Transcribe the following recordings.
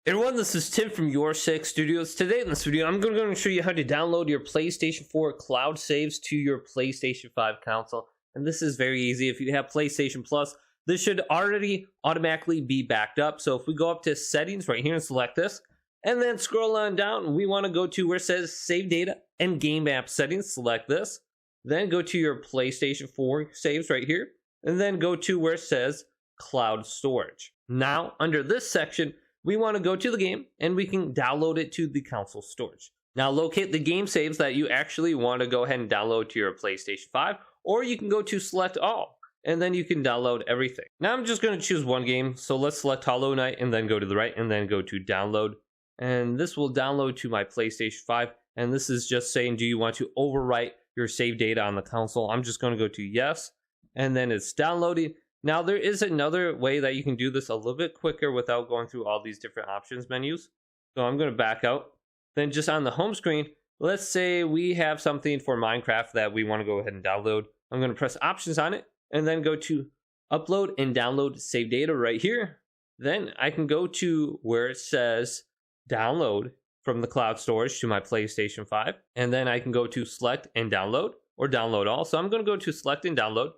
Hey everyone, this is Tim from YourSixStudios. Today in this video, I'm going to show you how to download your PlayStation 4 cloud saves to your PlayStation 5 console. And this is very easy. If you have PlayStation Plus, this should already automatically be backed up. So if we go up to settings right here and select this, and then scroll on down, we want to go to where it says save data and game app settings. Select this, then go to your PlayStation 4 saves right here, and then go to where it says cloud storage. Now, under this section, we want to go to the game and we can download it to the console storage. Now locate the game saves that you actually want to go ahead and download to your PlayStation 5, or you can go to select all and then you can download everything. Now I'm just going to choose one game, so let's select Hollow Knight and then go to the right and then go to download, and this will download to my PlayStation 5, and this is just saying, do you want to overwrite your save data on the console? I'm just going to go to yes, and then it's downloading. Now, there is another way that you can do this a little bit quicker without going through all these different options menus. So I'm going to back out. Then just on the home screen, let's say we have something for Minecraft that we want to go ahead and download. I'm going to press options on it and then go to upload and download save data right here. Then I can go to where it says download from the cloud storage to my PlayStation 5. And then I can go to select and download or download all. So I'm going to go to select and download.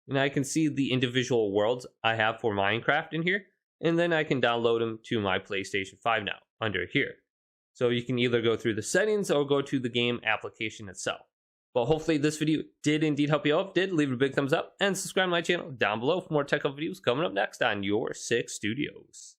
And I can see the individual worlds I have for Minecraft in here. And then I can download them to my PlayStation 5 now, under here. So you can either go through the settings or go to the game application itself. But hopefully this video did indeed help you out. If it did, leave it a big thumbs up and subscribe to my channel down below for more tech videos coming up next on YourSixStudios.